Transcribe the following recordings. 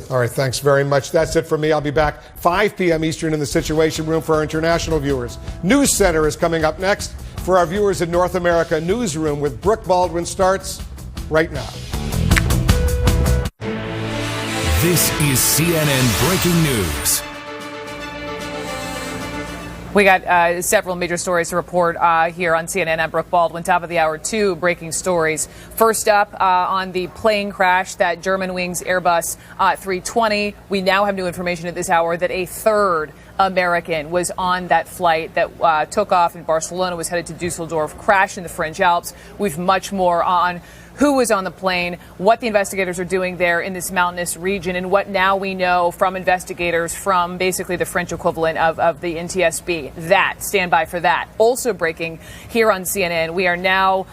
All right, thanks very much. That's it for me. I'll be back 5 p.m. Eastern in the Situation Room for our international viewers. News Center is coming up next. For our viewers in North America, Newsroom with Brooke Baldwin starts right now. This is CNN Breaking News. We got several major stories to report here on CNN. I'm Brooke Baldwin. Top of the hour, 2 breaking stories. First up, on the plane crash, that Germanwings Airbus 320. We now have new information at this hour that a third American was on that flight that took off in Barcelona, was headed to Dusseldorf, crashed in the French Alps. We've much more on who was on the plane, what the investigators are doing there in this mountainous region, and what now we know from investigators from basically the French equivalent of the NTSB. Stand by for that. Also breaking here on CNN, we are now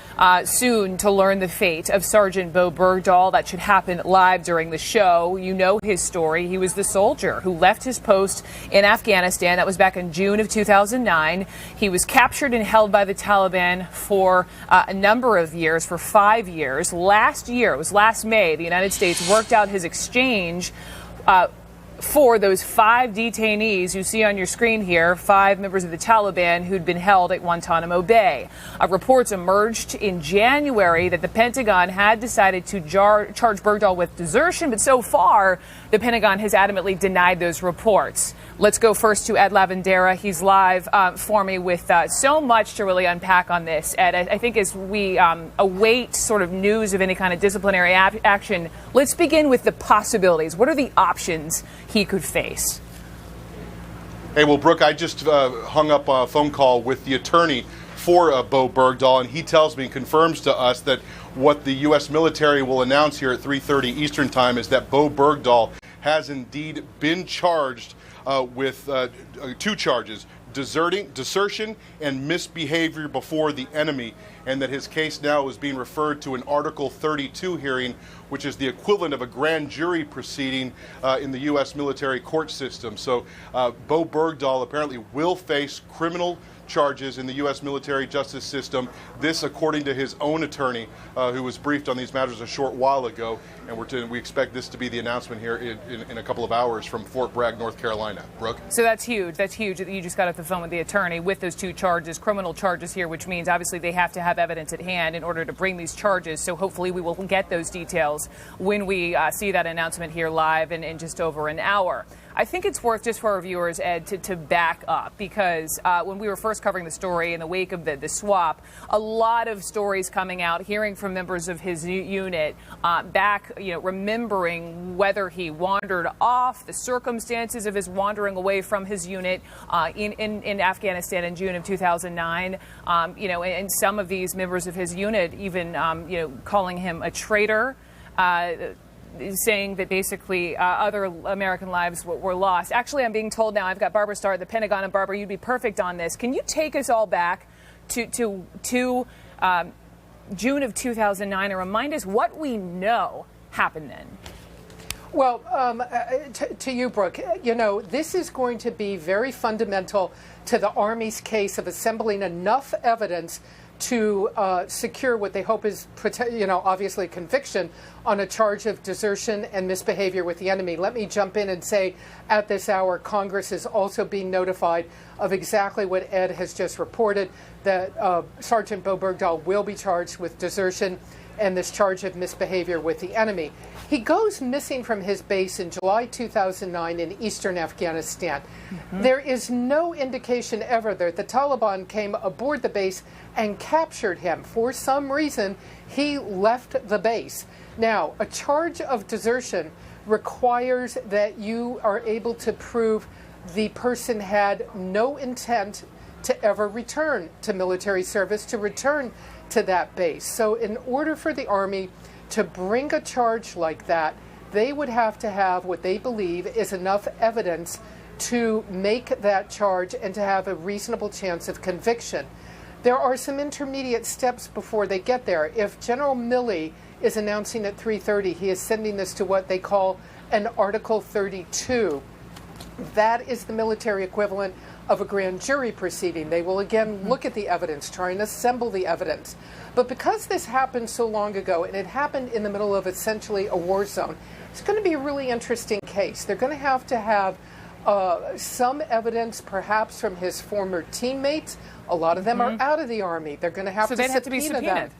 soon to learn the fate of Sergeant Bo Bergdahl. That should happen live during the show. You know his story. He was the soldier who left his post in Afghanistan. That was back in June of 2009. He was captured and held by the Taliban for a number of years, for 5 years. Last year, it was last May, the United States worked out his exchange for those 5 detainees you see on your screen here, 5 members of the Taliban who'd been held at Guantanamo Bay. Reports emerged in January that the Pentagon had decided to charge Bergdahl with desertion, but so far, the Pentagon has adamantly denied those reports. Let's go first to Ed Lavandera. He's live for me with so much to really unpack on this. Ed, I think as we await sort of news of any kind of disciplinary action, let's begin with the possibilities. What are the options he could face? Hey, well, Brooke, I just hung up a phone call with the attorney for Bo Bergdahl, and he tells me, confirms to us, that what the U.S. military will announce here at 3:30 Eastern Time is that Bo Bergdahl has indeed been charged with 2 charges: desertion and misbehavior before the enemy, and that his case now is being referred to an Article 32 hearing, which is the equivalent of a grand jury proceeding in the U.S. military court system. So Bo Bergdahl apparently will face criminal charges in the U.S. military justice system. This, according to his own attorney, who was briefed on these matters a short while ago. And we expect this to be the announcement here in a couple of hours from Fort Bragg, North Carolina. Brooke? So that's huge. That's huge that you just got off the phone with the attorney with those 2 charges, criminal charges here, which means obviously they have to have evidence at hand in order to bring these charges. So hopefully we will get those details when we see that announcement here live in just over an hour. I think it's worth, just for our viewers, Ed, to back up, because when we were first covering the story in the wake of the swap, a lot of stories coming out, hearing from members of his unit back, remembering whether he wandered off, the circumstances of his wandering away from his unit in Afghanistan in June of 2009, and some of these members of his unit even, calling him a traitor, saying that basically other American lives were lost. Actually, I'm being told now, I've got Barbara Starr at the Pentagon, and Barbara, you'd be perfect on this. Can you take us all back to June of 2009 and remind us what we know happened then? Well, to you, Brooke, this is going to be very fundamental to the Army's case of assembling enough evidence to secure what they hope is, obviously conviction on a charge of desertion and misbehavior with the enemy. Let me jump in and say at this hour, Congress is also being notified of exactly what Ed has just reported, that Sergeant Bo Bergdahl will be charged with desertion and this charge of misbehavior with the enemy. He goes missing from his base in July 2009 in eastern Afghanistan. There is no indication ever that the Taliban came aboard the base and captured him. For some reason, he left the base. Now, a charge of desertion requires that you are able to prove the person had no intent to ever return to military service, to return to that base. So in order for the Army to bring a charge like that, they would have to have what they believe is enough evidence to make that charge and to have a reasonable chance of conviction. There are some intermediate steps before they get there. If General Milley is announcing at 3:30 he is sending this to what they call an Article 32, that is the military equivalent of a grand jury proceeding. They will again look at the evidence, try and assemble the evidence. But because this happened so long ago, and it happened in the middle of essentially a war zone, It's going to be a really interesting case. They're going to have some evidence, perhaps from his former teammates. A lot of them are out of the Army. They're going to have to subpoena them.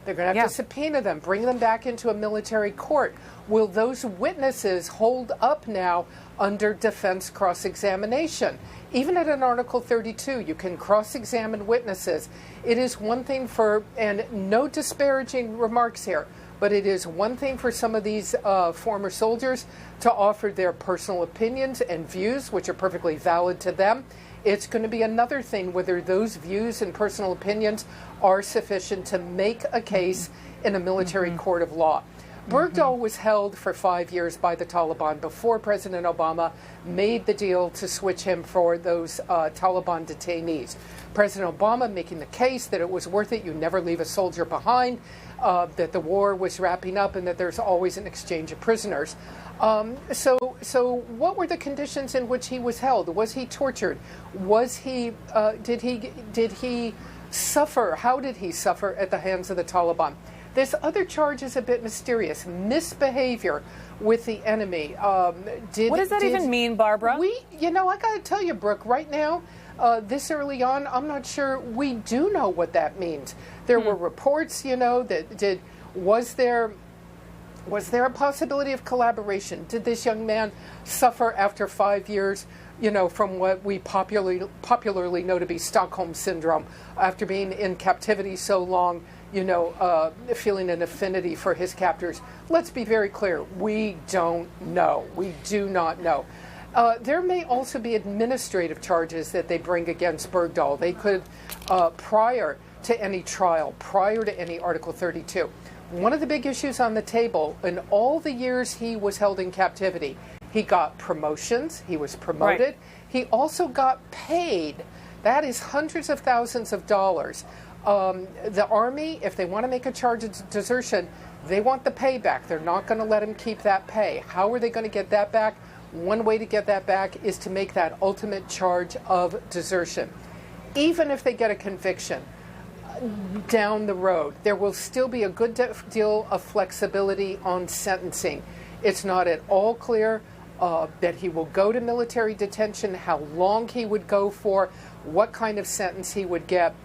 They're going to have to subpoena them, bring them back into a military court. Will those witnesses hold up now under defense cross-examination? Even at an Article 32, you can cross-examine witnesses. It is one thing for, and no disparaging remarks here, but it is one thing for some of these former soldiers to offer their personal opinions and views, which are perfectly valid to them. It's going to be another thing whether those views and personal opinions are sufficient to make a case in a military court of law. Bergdahl was held for 5 years by the Taliban before President Obama made the deal to switch him for those Taliban detainees. President Obama making the case that it was worth it, you never leave a soldier behind, that the war was wrapping up, and that there's always an exchange of prisoners. So what were the conditions in which he was held? Was he tortured? Was he? Did he suffer? How did he suffer at the hands of the Taliban? This other charge is a bit mysterious. Misbehavior with the enemy. What does that even mean, Barbara? I got to tell you, Brooke, right now, this early on, I'm not sure we do know what that means. There were reports, that was there a possibility of collaboration? Did this young man suffer after 5 years, from what we popularly know to be Stockholm Syndrome, after being in captivity so long, feeling an affinity for his captors? Let's be very clear. We don't know. We do not know. There may also be administrative charges that they bring against Bergdahl. They could, prior to any trial, prior to any Article 32. One of the big issues on the table, in all the years he was held in captivity, he got promotions, he was promoted, right. He also got paid. That is hundreds of thousands of dollars. The Army, if they want to make a charge of desertion, they want the payback. They're not going to let him keep that pay. How are they going to get that back? One way to get that back is to make that ultimate charge of desertion. Even if they get a conviction down the road, there will still be a good deal of flexibility on sentencing. It's not at all clear that he will go to military detention, how long he would go for, what kind of sentence he would get.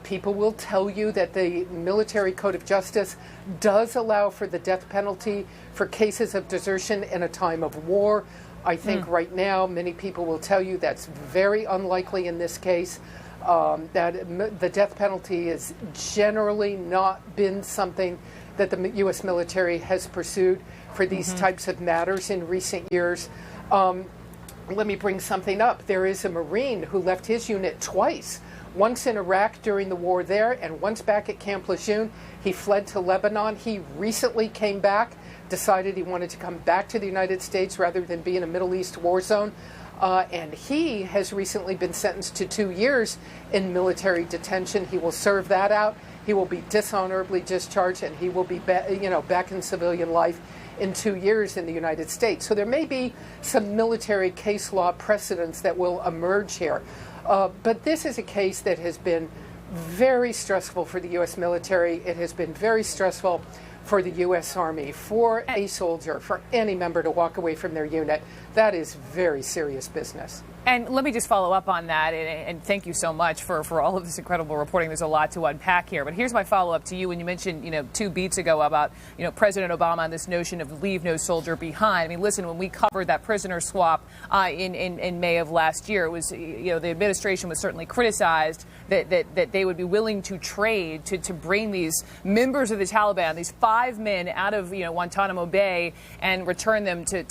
People will tell you that the Military Code of Justice does allow for the death penalty for cases of desertion in a time of war. I think right now many people will tell you that's very unlikely in this case. That the death penalty has generally not been something that the U.S. military has pursued for these types of matters in recent years. Let me bring something up. There is a Marine who left his unit twice. Once in Iraq during the war there, and once back at Camp Lejeune. He fled to Lebanon. He recently came back, decided he wanted to come back to the United States rather than be in a Middle East war zone. And he has recently been sentenced to 2 years in military detention. He will serve that out. He will be dishonorably discharged, and he will be back in civilian life in 2 years in the United States. So there may be some military case law precedents that will emerge here. But this is a case that has been very stressful for the U.S. military. It has been very stressful for the U.S. Army, for a soldier, for any member to walk away from their unit. That is very serious business. And let me just follow up on that, and thank you so much for all of this incredible reporting. There's a lot to unpack here. But here's my follow-up to you. When you mentioned, 2 beats ago about, President Obama and this notion of leave no soldier behind. I mean, listen, when we covered that prisoner swap in May of last year, it was, the administration was certainly criticized that they would be willing to trade to bring these members of the Taliban, these 5 men out of, Guantanamo Bay and return them to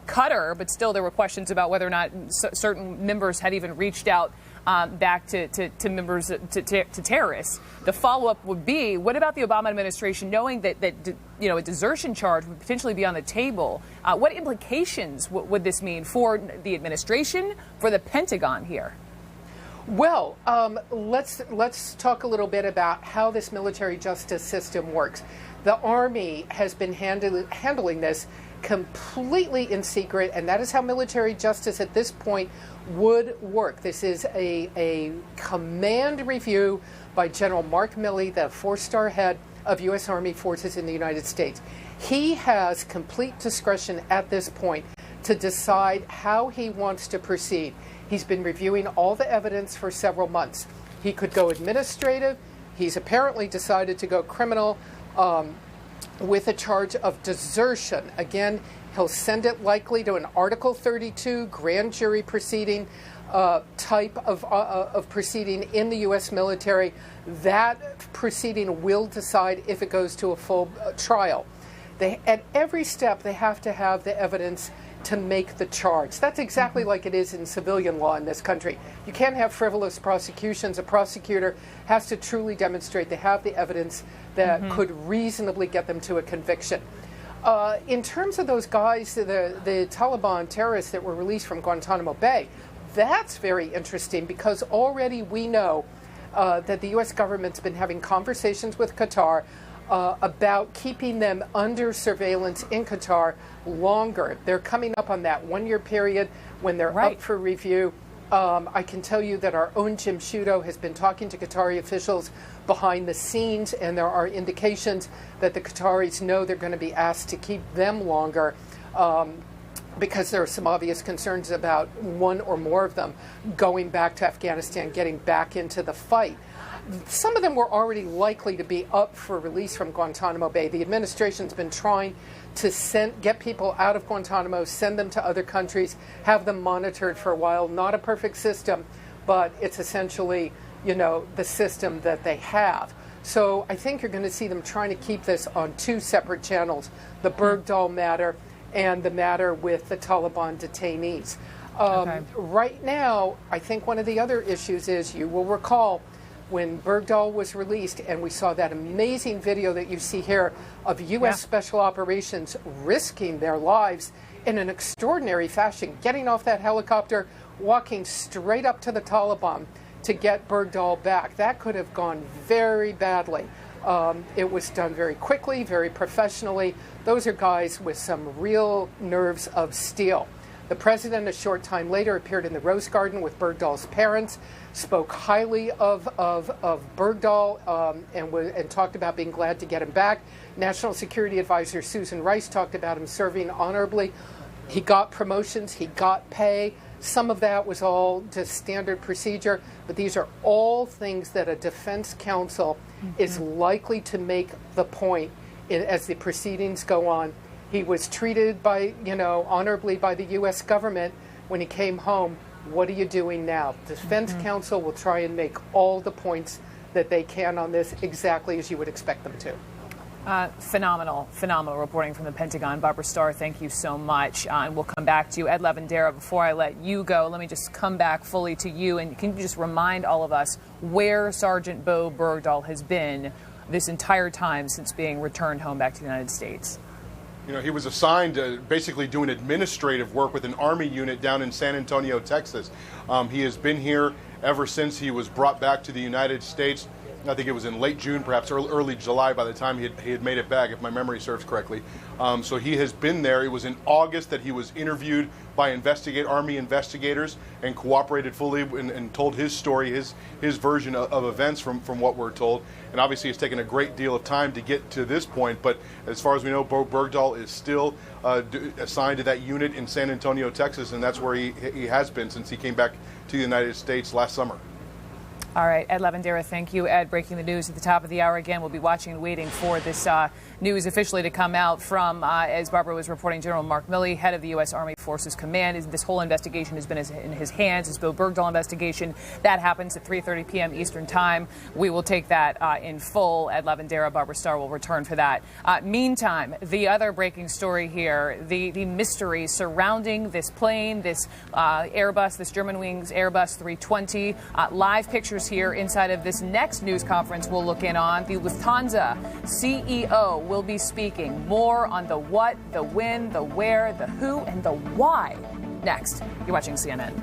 Qatar. But still, there were questions about whether or not certain members had even reached out back to members, to terrorists. The follow-up would be, what about the Obama administration knowing that a desertion charge would potentially be on the table? What implications would this mean for the administration, for the Pentagon here? Well, let's talk a little bit about how this military justice system works. The Army has been handling this completely in secret, and that is how military justice at this point would work. This is a command review by General Mark Milley, the 4-star head of U.S. Army forces in the United States. He has complete discretion at this point to decide how he wants to proceed. He's been reviewing all the evidence for several months. He could go administrative. He's apparently decided to go criminal with a charge of desertion. Again, he'll send it likely to an Article 32 grand jury proceeding type of proceeding in the U.S. military. That proceeding will decide if it goes to a full trial. At every step, they have to have the evidence to make the charge. That's exactly like it is in civilian law in this country. You can't have frivolous prosecutions. A prosecutor has to truly demonstrate they have the evidence that could reasonably get them to a conviction. In terms of those guys, the Taliban terrorists that were released from Guantanamo Bay, that's very interesting because already we know that the U.S. government's been having conversations with Qatar about keeping them under surveillance in Qatar longer. They're coming up on that one-year period when they're up for review. I can tell you that our own Jim Sciutto has been talking to Qatari officials behind the scenes, and there are indications that the Qataris know they're going to be asked to keep them longer because there are some obvious concerns about one or more of them going back to Afghanistan, getting back into the fight. Some of them were already likely to be up for release from Guantanamo Bay. The administration's been trying to get people out of Guantanamo, send them to other countries, have them monitored for a while. Not a perfect system, but it's essentially, the system that they have. So I think you're going to see them trying to keep this on two separate channels, the Bergdahl matter and the matter with the Taliban detainees. Right now, I think one of the other issues is, you will recall, when Bergdahl was released and we saw that amazing video that you see here of U.S. Special Operations risking their lives in an extraordinary fashion, getting off that helicopter, walking straight up to the Taliban to get Bergdahl back. That could have gone very badly. It was done very quickly, very professionally. Those are guys with some real nerves of steel. The president, a short time later, appeared in the Rose Garden with Bergdahl's parents, spoke highly of Bergdahl, and talked about being glad to get him back. National Security Advisor Susan Rice talked about him serving honorably. He got promotions, he got pay. Some of that was all just standard procedure, but these are all things that a defense counsel is likely to make the point as the proceedings go on. He was treated honorably by the U.S. government when he came home. What are you doing now? The defense counsel will try and make all the points that they can on this exactly as you would expect them to. Phenomenal reporting from the Pentagon. Barbara Starr, thank you so much. And we'll come back to you. Ed Lavandera, before I let you go, let me just come back fully to you. And can you just remind all of us where Sergeant Bo Bergdahl has been this entire time since being returned home back to the United States? He was assigned to basically doing administrative work with an Army unit down in San Antonio, Texas. He has been here ever since he was brought back to the United States. I think it was in late June, perhaps early July by the time he had made it back, if my memory serves correctly. So he has been there. It was in August that he was interviewed by Army investigators and cooperated fully and told his story, his version of events from what we're told. And obviously it's taken a great deal of time to get to this point, but as far as we know, Bo Bergdahl is still assigned to that unit in San Antonio, Texas, and that's where he has been since he came back to the United States last summer. All right, Ed Lavandera, thank you. Ed, breaking the news at the top of the hour again. We'll be watching and waiting for this news officially to come out from, as Barbara was reporting, General Mark Milley, head of the U.S. Army Forces Command. This whole investigation has been in his hands. This Bo Bergdahl investigation, that happens at 3:30 p.m. Eastern Time. We will take that in full. Ed Lavandera, Barbara Starr will return for that. Meantime, the other breaking story here, the mystery surrounding this plane, this Airbus, this Germanwings Airbus 320. Live pictures here inside of this next news conference we'll look in on. The Lufthansa CEO will be speaking more on the what, the when, the where, the who, and the why. Next, you're watching CNN.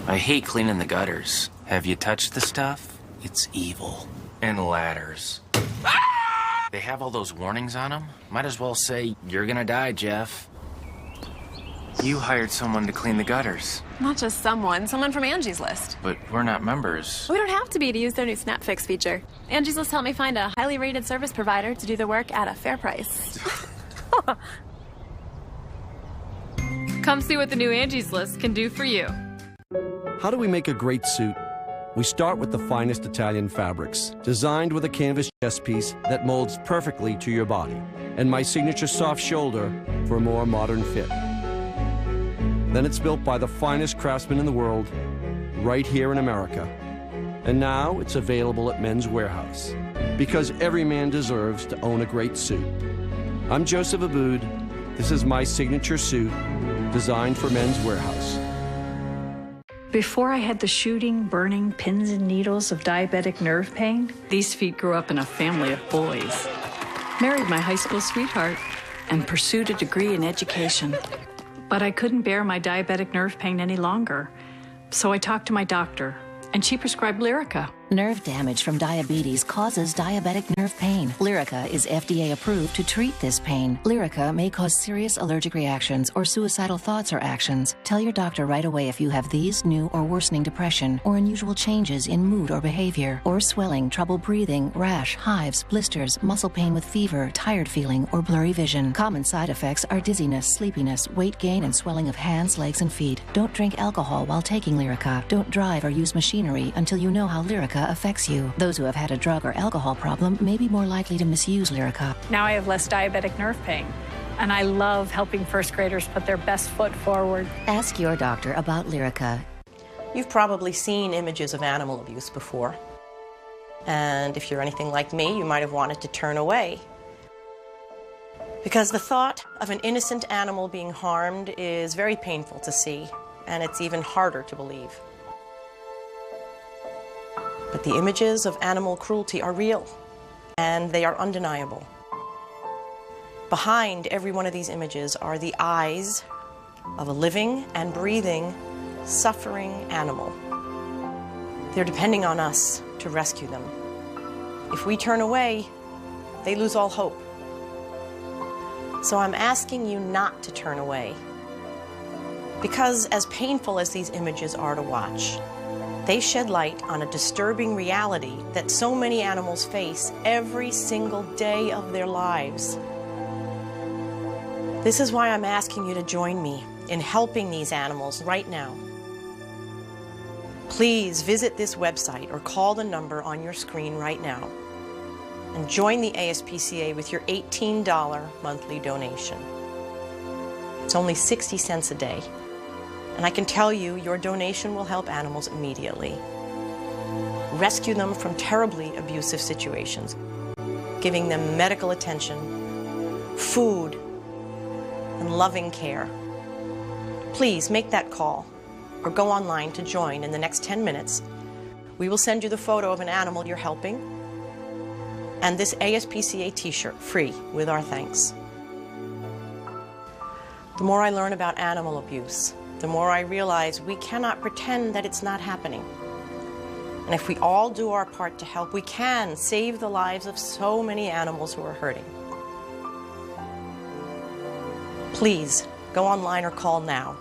I hate cleaning the gutters. Have you touched the stuff? It's evil. And ladders. Ah! They have all those warnings on them. Might as well say, you're gonna die, Jeff. You hired someone to clean the gutters. Not just someone from Angie's List. But we're not members. We don't have to be to use their new SnapFix feature. Angie's List helped me find a highly rated service provider to do the work at a fair price. Come see what the new Angie's List can do for you. How do we make a great suit? We start with the finest Italian fabrics, designed with a canvas chest piece that molds perfectly to your body, and my signature soft shoulder for a more modern fit. Then it's built by the finest craftsmen in the world, right here in America. And now it's available at Men's Warehouse, because every man deserves to own a great suit. I'm Joseph Aboud. This is my signature suit, designed for Men's Warehouse. Before I had the shooting, burning, pins and needles of diabetic nerve pain, these feet grew up in a family of boys. Married my high school sweetheart and pursued a degree in education. But I couldn't bear my diabetic nerve pain any longer. So I talked to my doctor, and she prescribed Lyrica. Nerve damage from diabetes causes diabetic nerve pain. Lyrica is FDA approved to treat this pain. Lyrica may cause serious allergic reactions or suicidal thoughts or actions. Tell your doctor right away if you have these, new or worsening depression, or unusual changes in mood or behavior, or swelling, trouble breathing, rash, hives, blisters, muscle pain with fever, tired feeling, or blurry vision. Common side effects are dizziness, sleepiness, weight gain, and swelling of hands, legs, and feet. Don't drink alcohol while taking Lyrica. Don't drive or use machinery until you know how Lyrica affects you. Those who have had a drug or alcohol problem may be more likely to misuse Lyrica. Now I have less diabetic nerve pain, and I love helping first graders put their best foot forward. Ask your doctor about Lyrica. You've probably seen images of animal abuse before. And if you're anything like me, you might have wanted to turn away. Because the thought of an innocent animal being harmed is very painful to see, and it's even harder to believe. But the images of animal cruelty are real, and they are undeniable. Behind every one of these images are the eyes of a living and breathing, suffering animal. They're depending on us to rescue them. If we turn away, they lose all hope. So I'm asking you not to turn away. Because as painful as these images are to watch, they shed light on a disturbing reality that so many animals face every single day of their lives. This is why I'm asking you to join me in helping these animals right now. Please visit this website or call the number on your screen right now and join the ASPCA with your $18 monthly donation. It's only 60 cents a day. And I can tell you, your donation will help animals immediately. Rescue them from terribly abusive situations, giving them medical attention, food, and loving care. Please make that call or go online to join in the next 10 minutes. We will send you the photo of an animal you're helping and this ASPCA t-shirt free with our thanks. The more I learn about animal abuse, the more I realize we cannot pretend that it's not happening. And if we all do our part to help, we can save the lives of so many animals who are hurting. Please, go online or call now.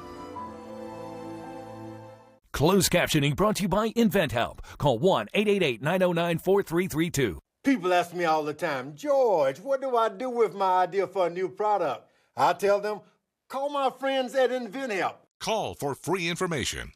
Closed captioning brought to you by InventHelp. Call 1-888-909-4332. People ask me all the time, George, what do I do with my idea for a new product? I tell them, call my friends at InventHelp. Call for free information.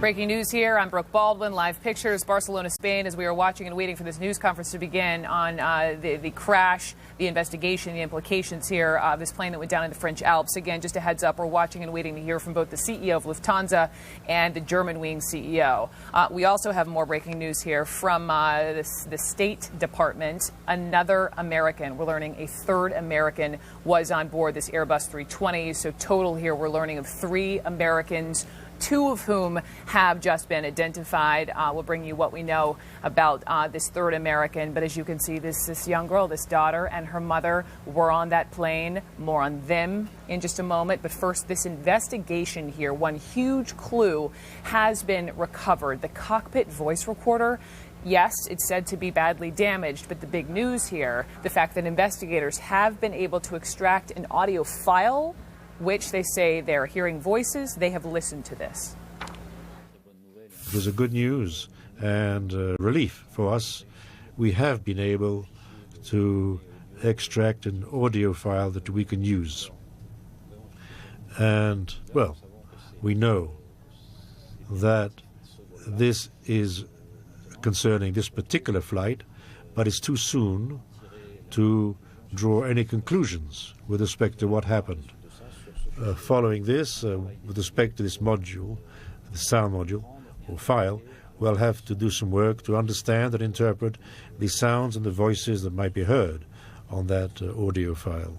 Breaking news here. I'm Brooke Baldwin. Live pictures, Barcelona, Spain, as we are watching and waiting for this news conference to begin on the crash, the investigation, the implications here of this plane that went down in the French Alps. Again, just a heads up, we're watching and waiting to hear from both the CEO of Lufthansa and the Germanwings CEO. We also have more breaking news here from the State Department. Another American, we're learning a third American was on board this Airbus 320. So total here, we're learning of 3 Americans, 2 of whom have just been identified. We'll bring you what we know about this third American. But as you can see, this young girl, this daughter and her mother were on that plane. More on them in just a moment. But first, this investigation here, one huge clue has been recovered. The cockpit voice recorder Yes, it's said to be badly damaged, but the big news here, the fact that investigators have been able to extract an audio file, which they say they're hearing voices. They have listened to this. It was a good news and relief for us. We have been able to extract an audio file that we can use. And, well, we know that this is concerning this particular flight, but it's too soon to draw any conclusions with respect to what happened. Following this, with respect to this module, the sound module or file, we'll have to do some work to understand and interpret the sounds and the voices that might be heard on that audio file.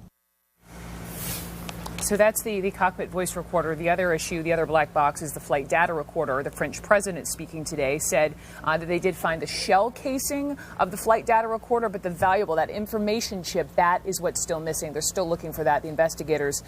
So that's the cockpit voice recorder. The other issue, the other black box, is the flight data recorder. The French president, speaking today, said that they did find the shell casing of the flight data recorder, but the valuable, that information chip, that is what's still missing. They're still looking for that, the investigators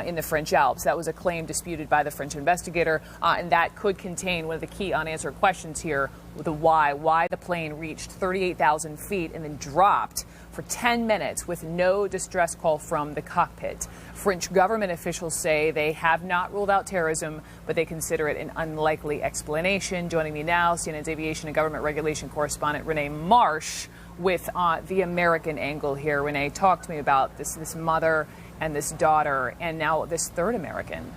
in the French Alps. That was a claim disputed by the French investigator, and that could contain one of the key unanswered questions here, the why the plane reached 38,000 feet and then dropped for 10 minutes with no distress call from the cockpit. French government officials say they have not ruled out terrorism, but they consider it an unlikely explanation. Joining me now, CNN's aviation and government regulation correspondent Renee Marsh with the American angle here. Renee, talk to me about this mother and this daughter and now this third American.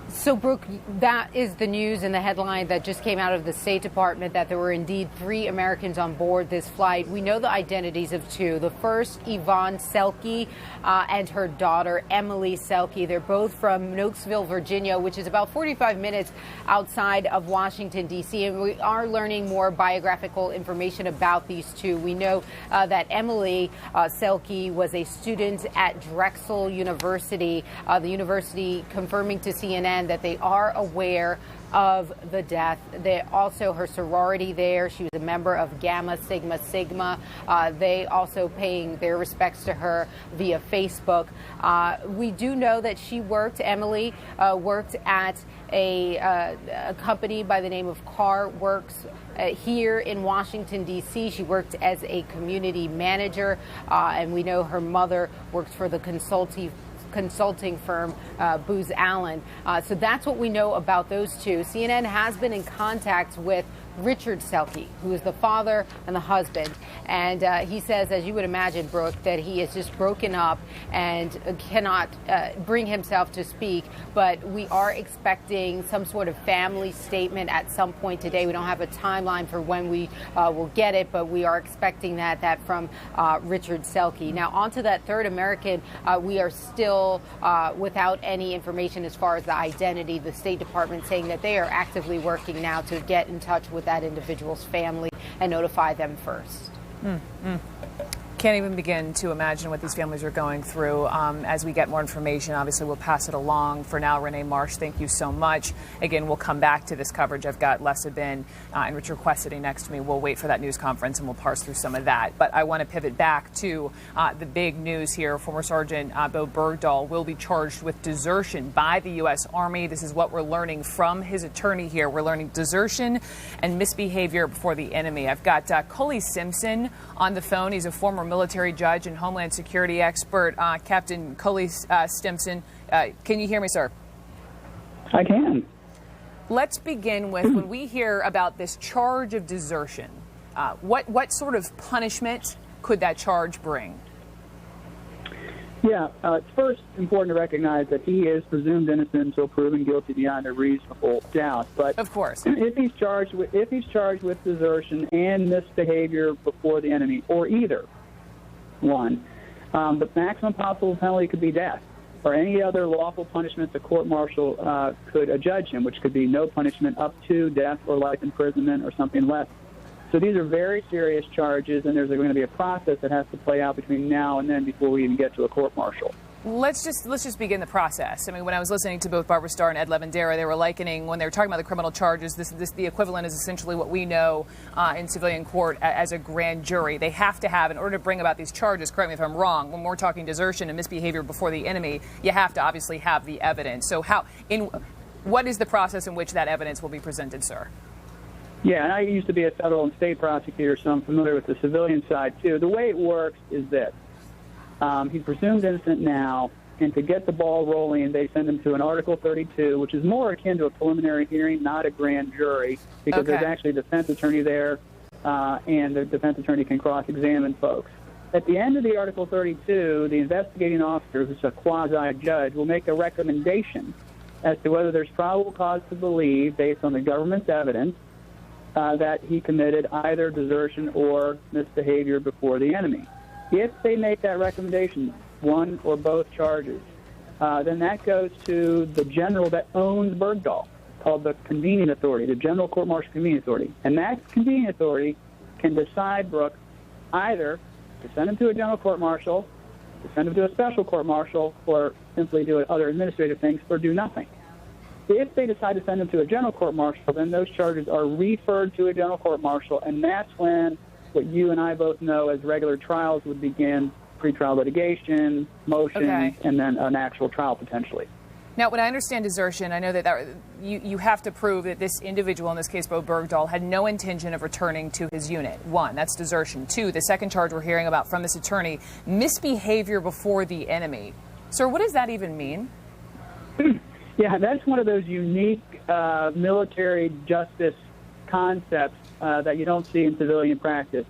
So, Brooke, that is the news and the headline that just came out of the State Department, that there were indeed 3 Americans on board this flight. We know the identities of 2. The first, Yvonne Selke, and her daughter, Emily Selke. They're both from Nokesville, Virginia, which is about 45 minutes outside of Washington, D.C. And we are learning more biographical information about these 2. We know that Emily Selke was a student at Drexel University, the university confirming to CNN that they are aware of the death. They also, her sorority there, she was a member of Gamma Sigma Sigma. They also paying their respects to her via Facebook. We do know that Emily worked at a company by the name of CarWorks here in Washington, D.C. She worked as a community manager, and we know her mother worked for the consulting firm Booz Allen. So that's what we know about those 2. CNN has been in contact with Richard Selke, who is the father and the husband. And he says, as you would imagine, Brooke, that he is just broken up and cannot bring himself to speak. But we are expecting some sort of family statement at some point today. We don't have a timeline for when we will get it, but we are expecting that from Richard Selke. Now, on to that third American, we are still without any information as far as the identity. The State Department saying that they are actively working now to get in touch with that individual's family and notify them first. Can't even begin to imagine what these families are going through. As we get more information, obviously we'll pass it along. For now, Renee Marsh, thank you so much. Again, we'll come back to this coverage. I've got Lessa Bin and Richard Quest sitting next to me. We'll wait for that news conference and we'll parse through some of that. But I want to pivot back to the big news here. Former Sergeant Bo Bergdahl will be charged with desertion by the U.S. Army. This is what we're learning from his attorney here. We're learning desertion and misbehavior before the enemy. I've got Coley Simpson on the phone. He's a former military judge and Homeland Security expert. Captain Coley Simpson, can you hear me, sir? I can. Let's begin with, when we hear about this charge of desertion, what sort of punishment could that charge bring? Yeah, it's first important to recognize that he is presumed innocent until proven guilty beyond a reasonable doubt. But of course, if he's charged with desertion and misbehavior before the enemy, or either one, the maximum possible penalty could be death, or any other lawful punishment the court-martial could adjudge him, which could be no punishment up to death or life imprisonment or something less. So these are very serious charges, and there's going to be a process that has to play out between now and then before we even get to a court-martial. Let's just begin the process. I mean, when I was listening to both Barbara Starr and Ed Lavandera, they were likening, when they were talking about the criminal charges, the equivalent is essentially what we know in civilian court as a grand jury. They have to have, in order to bring about these charges, correct me if I'm wrong, when we're talking desertion and misbehavior before the enemy, you have to obviously have the evidence. So what is the process in which that evidence will be presented, sir? Yeah, and I used to be a federal and state prosecutor, so I'm familiar with the civilian side, too. The way it works is this. He's presumed innocent now, and to get the ball rolling, they send him to an Article 32, which is more akin to a preliminary hearing, not a grand jury, because there's actually a defense attorney there, and the defense attorney can cross-examine folks. At the end of the Article 32, the investigating officer, who's a quasi-judge, will make a recommendation as to whether there's probable cause to believe, based on the government's evidence, that he committed either desertion or misbehavior before the enemy. If they make that recommendation, one or both charges, then that goes to the general that owns Bergdahl, called the Convening Authority, the General Court-Martial Convening Authority. And that Convening Authority can decide, Brooke, either to send him to a general court-martial, to send him to a special court-martial, or simply do other administrative things, or do nothing. If they decide to send him to a general court-martial, then those charges are referred to a general court-martial, and that's when what you and I both know as regular trials would begin: pretrial litigation, motion, and then an actual trial potentially. Now, when I understand desertion, I know that you have to prove that this individual, in this case Bo Bergdahl, had no intention of returning to his unit. One, that's desertion. Two, the second charge we're hearing about from this attorney, misbehavior before the enemy. Sir, what does that even mean? Yeah, that's one of those unique military justice concepts that you don't see in civilian practice.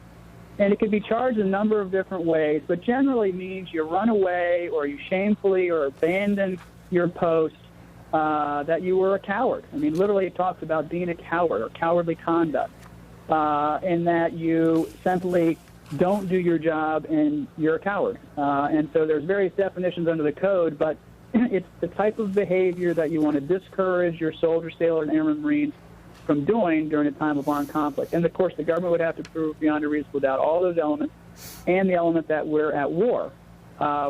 And it can be charged a number of different ways, but generally means you run away or you shamefully or abandon your post, that you were a coward. I mean, literally it talks about being a coward or cowardly conduct, and that you simply don't do your job and you're a coward. And so there's various definitions under the code, but it's the type of behavior that you want to discourage your soldier, sailor, and airman Marines from doing during a time of armed conflict. And, of course, the government would have to prove beyond a reasonable doubt all those elements and the element that we're at war,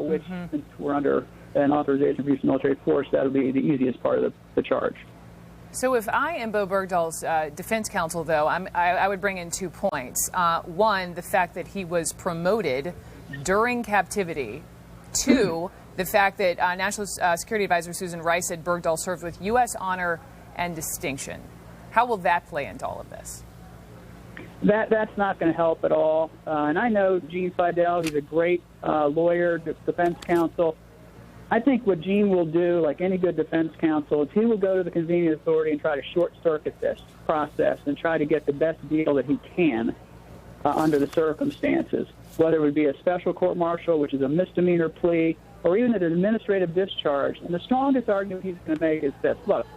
which, since we're under an authorization for use of military force, that would be the easiest part of the charge. So if I am Bo Bergdahl's defense counsel, though, I would bring in 2 points. One, the fact that he was promoted during captivity. Two, the fact that National Security Advisor Susan Rice said Bergdahl served with U.S. honor and distinction. How will that play into all of this? That's not going to help at all. And I know Gene Fidel. He's a great lawyer, defense counsel. I think what Gene will do, like any good defense counsel, is he will go to the Convening Authority and try to short-circuit this process and try to get the best deal that he can under the circumstances, whether it would be a special court-martial, which is a misdemeanor plea, or even an administrative discharge. And the strongest argument he's going to make is this: look,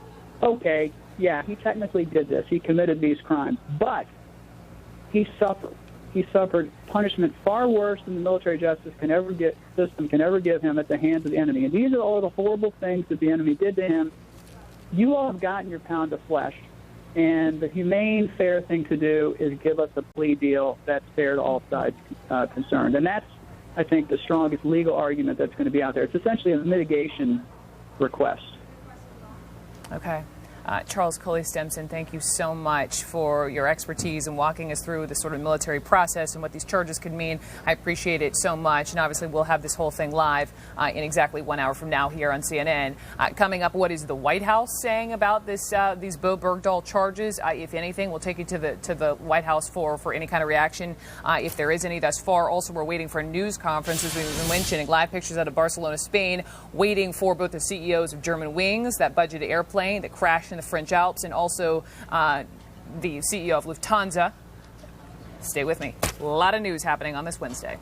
okay, yeah, he technically did this. He committed these crimes. But he suffered. He suffered punishment far worse than the military justice system can ever give him at the hands of the enemy. And these are all the horrible things that the enemy did to him. You all have gotten your pound of flesh. And the humane, fair thing to do is give us a plea deal that's fair to all sides concerned. And that's, I think, the strongest legal argument that's going to be out there. It's essentially a mitigation request. Okay. Charles Coley-Stimson, thank you so much for your expertise in walking us through the sort of military process and what these charges could mean. I appreciate it so much. And obviously, we'll have this whole thing live in exactly 1 hour from now here on CNN. Coming up, what is the White House saying about this? These Bo Bergdahl charges? If anything, we'll take you to the White House for any kind of reaction, if there is any thus far. Also, we're waiting for a news conference, as we've been mentioning, live pictures out of Barcelona, Spain, waiting for both the CEOs of Germanwings, that budgeted airplane that crashed in the French Alps, and also the CEO of Lufthansa. Stay with me. A lot of news happening on this Wednesday.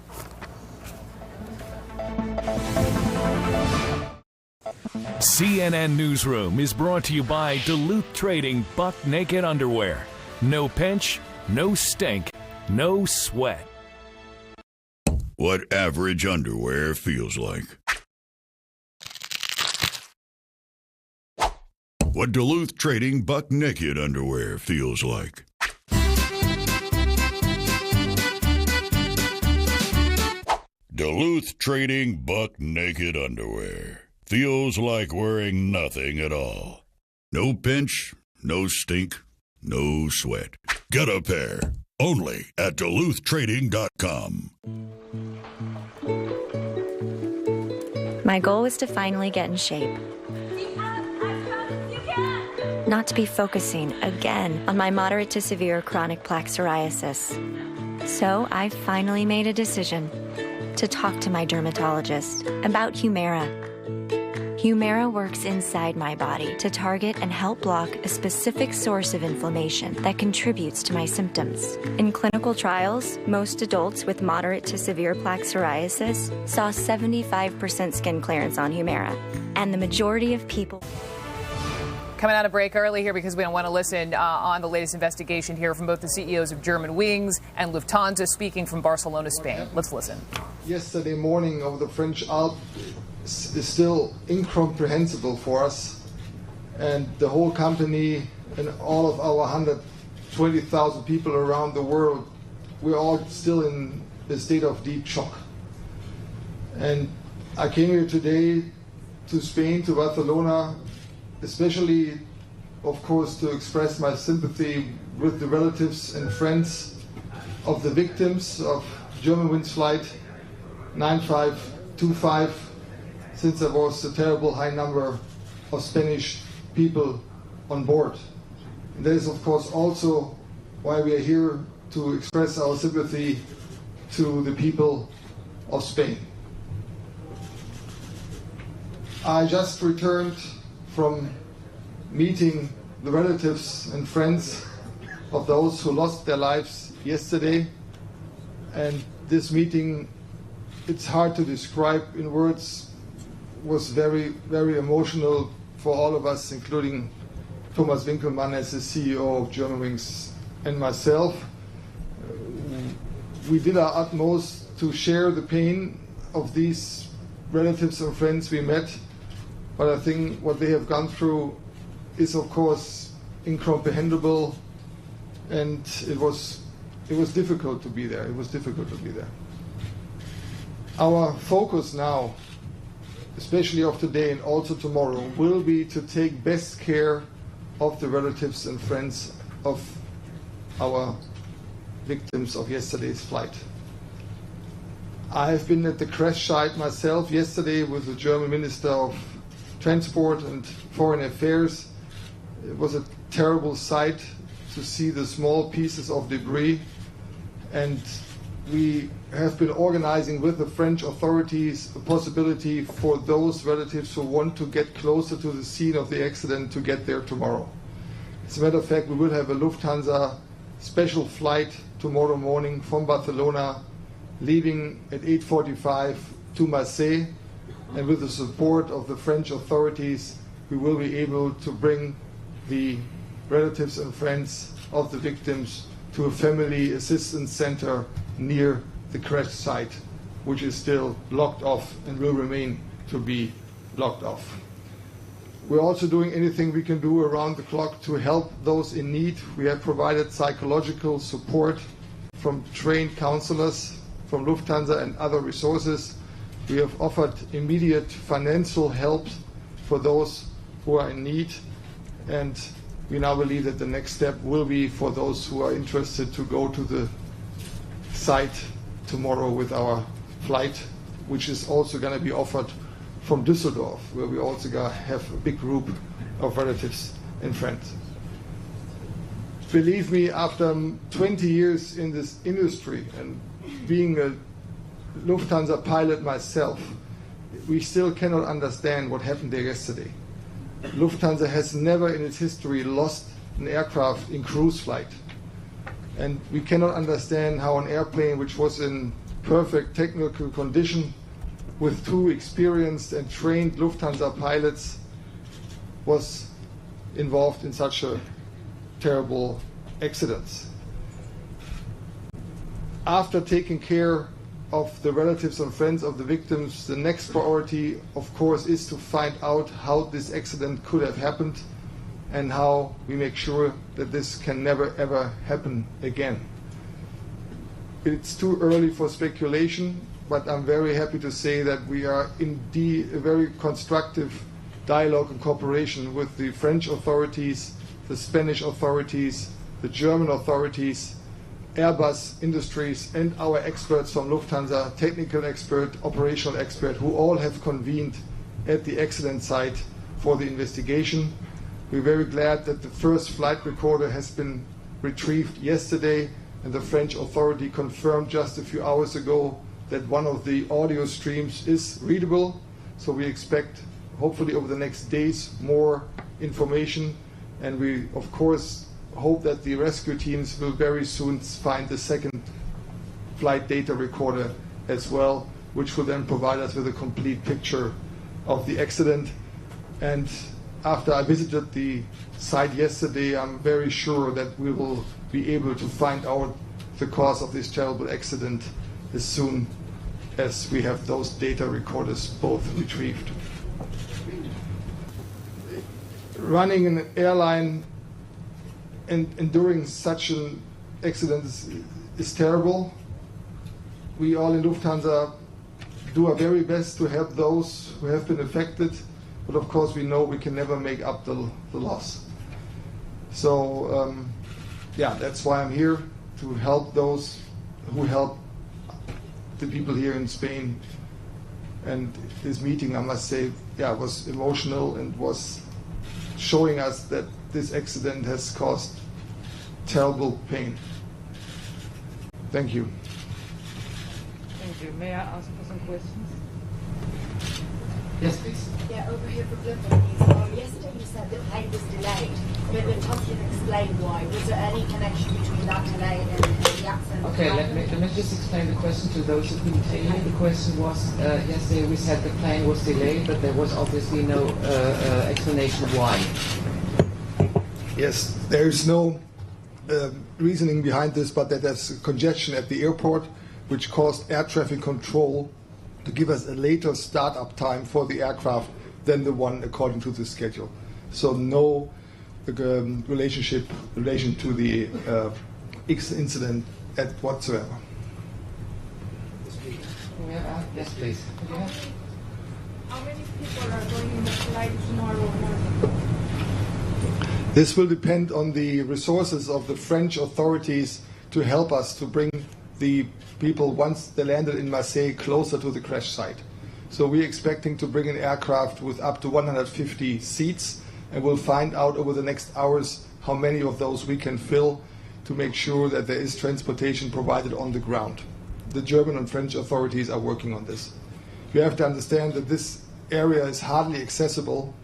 CNN Newsroom is brought to you by Duluth Trading Buck Naked Underwear. No pinch, no stink, no sweat. What average underwear feels like. What Duluth Trading Buck Naked Underwear feels like. Duluth Trading Buck Naked Underwear feels like wearing nothing at all. No pinch, no stink, no sweat. Get a pair only at DuluthTrading.com. My goal was to finally get in shape. not to be focusing again on my moderate to severe chronic plaque psoriasis. So I finally made a decision to talk to my dermatologist about Humira. Humira works inside my body to target and help block a specific source of inflammation that contributes to my symptoms. In clinical trials, most adults with moderate to severe plaque psoriasis saw 75% skin clearance on Humira, and the majority of people... Coming out of break early here because we don't want to listen on the latest investigation here from both the CEOs of Germanwings and Lufthansa, speaking from Barcelona, Spain. Let's listen. Yesterday morning over the French Alps is still incomprehensible for us, and the whole company and all of our 120,000 people around the world, we're all still in a state of deep shock. And I came here today to Spain, to Barcelona, especially, of course, to express my sympathy with the relatives and friends of the victims of Germanwings flight 9525, since there was a terrible high number of Spanish people on board. And that is, of course, also why we are here to express our sympathy to the people of Spain. I just returned from meeting the relatives and friends of those who lost their lives yesterday, and this meeting, it's hard to describe in words, was very, very emotional for all of us, including Thomas Winkelmann as the CEO of Germanwings and myself. We did our utmost to share the pain of these relatives and friends we met, but I think what they have gone through is, of course, incomprehensible, and it was difficult to be there. It was difficult to be there. Our focus now, especially of today and also tomorrow, will be to take best care of the relatives and friends of our victims of yesterday's flight. I have been at the crash site myself yesterday with the German Minister of Transport and Foreign Affairs. It was a terrible sight to see the small pieces of debris, and we have been organizing with the French authorities a possibility for those relatives who want to get closer to the scene of the accident to get there tomorrow. As a matter of fact, we will have a Lufthansa special flight tomorrow morning from Barcelona, leaving at 8:45 to Marseille, and with the support of the French authorities, we will be able to bring the relatives and friends of the victims to a family assistance center near the crash site, which is still blocked off and will remain to be blocked off. We're also doing anything we can do around the clock to help those in need. We have provided psychological support from trained counselors from Lufthansa and other resources. We have offered immediate financial help for those who are in need, and we now believe that the next step will be for those who are interested to go to the site tomorrow with our flight, which is also going to be offered from Düsseldorf, where we also have a big group of relatives and friends. Believe me, after 20 years in this industry and being a Lufthansa pilot myself, we still cannot understand what happened there yesterday. Lufthansa has never in its history lost an aircraft in cruise flight. And we cannot understand how an airplane which was in perfect technical condition with two experienced and trained Lufthansa pilots was involved in such a terrible accident. After taking care of the relatives and friends of the victims, the next priority, of course, is to find out how this accident could have happened and how we make sure that this can never ever happen again. It's too early for speculation, but I'm very happy to say that we are indeed a very constructive dialogue and cooperation with the French authorities, the Spanish authorities, the German authorities, Airbus Industries, and our experts from Lufthansa, technical expert, operational expert, who all have convened at the accident site for the investigation. We're very glad that the first flight recorder has been retrieved yesterday, and the French authority confirmed just a few hours ago that one of the audio streams is readable. So we expect, hopefully over the next days, more information. And we, of course, hope that the rescue teams will very soon find the second flight data recorder as well, which will then provide us with a complete picture of the accident. And after I visited the site yesterday, I'm very sure that we will be able to find out the cause of this terrible accident as soon as we have those data recorders both retrieved. Running an airline and enduring such an accident is terrible. We all in Lufthansa do our very best to help those who have been affected, but of course we know we can never make up the loss. So yeah, that's why I'm here, to help those who help the people here in Spain. And this meeting, I must say, yeah, was emotional and was showing us that this accident has caused terrible pain. Thank you. Thank you. May I ask for some questions? Yes, please. Yeah, over here for Bloomberg. Yesterday you said the plane was delayed, but Lufthansa explained why. Was there any connection between that delay and the accident? Okay, let me just explain the question to those who couldn't hear you. The question was, yesterday we said the plane was delayed, but there was obviously no explanation why. Yes, there is no reasoning behind this, but that there's congestion at the airport, which caused air traffic control to give us a later start-up time for the aircraft than the one according to the schedule. So no relation to the X incident whatsoever. Yes, please. How many people are going in the flight tomorrow morning? This will depend on the resources of the French authorities to help us to bring the people, once they landed in Marseille, closer to the crash site. So we're expecting to bring an aircraft with up to 150 seats, and we'll find out over the next hours how many of those we can fill to make sure that there is transportation provided on the ground. The German and French authorities are working on this. You have to understand that this area is hardly accessible,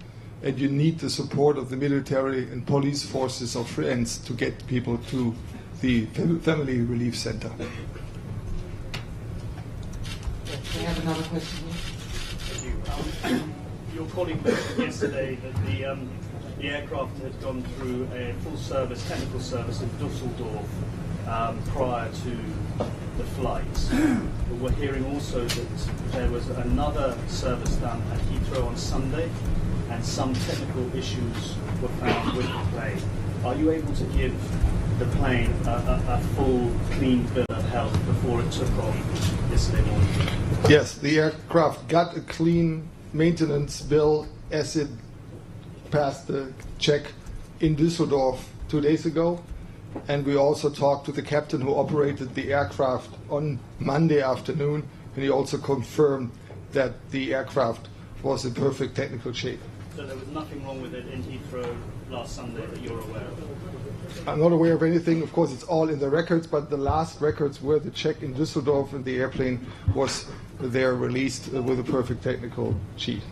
and you need the support of the military and police forces of France to get people to the family relief center. We have another question here. Thank you. Your colleague mentioned yesterday that the aircraft had gone through a full service, technical service in Dusseldorf prior to the flight. But we're hearing also that there was another service done at Heathrow on Sunday, and some technical issues were found with the plane. Are you able to give the plane a full, clean bill of health before it took off yesterday morning? Yes, the aircraft got a clean maintenance bill as it passed the check in Düsseldorf 2 days ago. And we also talked to the captain who operated the aircraft on Monday afternoon, and he also confirmed that the aircraft was in perfect technical shape. So there was nothing wrong with it in Heathrow last Sunday that you're aware of? I'm not aware of anything. Of course, it's all in the records, but the last records were the check in Düsseldorf, and the airplane was there released with a perfect technical sheet.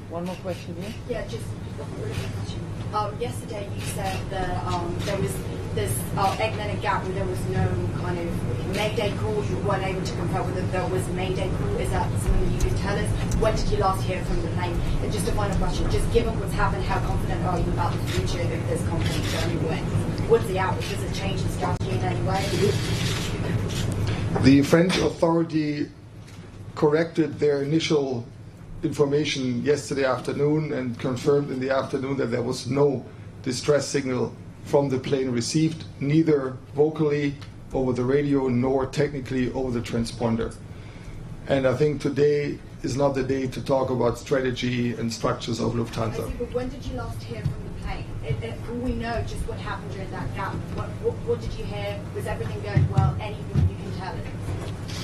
One more question here. Yeah, just yesterday you said that there was this Eggman gap where there was no kind of Mayday call. You weren't able to confirm whether there was a Mayday call. Is that something that you could tell us? When did you last hear from the plane? And just a final question, just given what's happened, how confident are you about the future if there's confidence anyway? What's the outlook? Does it change the strategy in any way? The French authority corrected their initial information yesterday afternoon and confirmed in the afternoon that there was no distress signal from the plane received, neither vocally over the radio nor technically over the transponder. And I think today is not the day to talk about strategy and structures of Lufthansa. I see, but when did you last hear from the plane? We know just what happened during that gap. What did you hear? Was everything going well? Anything you can tell us?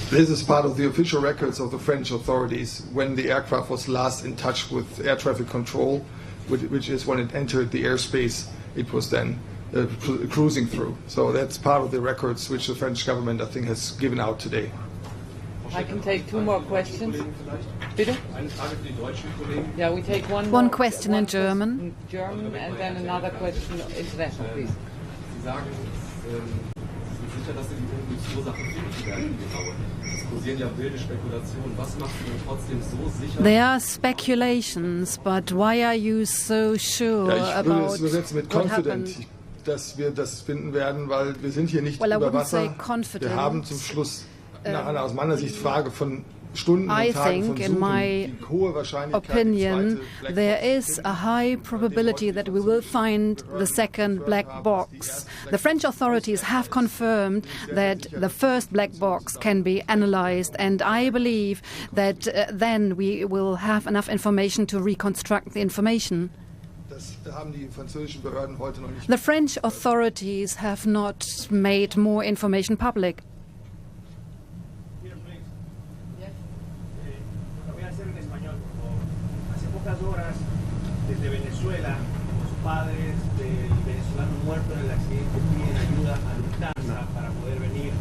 This is part of the official records of the French authorities when the aircraft was last in touch with air traffic control. which is when it entered the airspace it was then cruising through. So that's part of the records which the French government, I think, has given out today. I can take 2 more questions. Bitte? Yeah, we take one question in German. In German, and then another question international, please. There are speculations, but why are you so sure Ja, ich würde about es übersetzen mit what confident, happened? dass wir das finden werden, weil wir sind hier nicht Well, I über wouldn't say Wasser. confident. Wir haben zum Schluss eine aus meiner Sicht Frage von Stunden I und Tagen von think, in Suchen, my die hohe Wahrscheinlichkeit, opinion, die zweite there is a high probability that we will find the second black box. The French authorities have confirmed that the first black box can be analyzed, and I believe that then we will have enough information to reconstruct the information. Das haben die französischen Behörden heute noch nicht. The French authorities have not made more information public. Horas desde Venezuela, los padres del venezolano muerto en el accidente piden ayuda a Lufthansa para poder venir,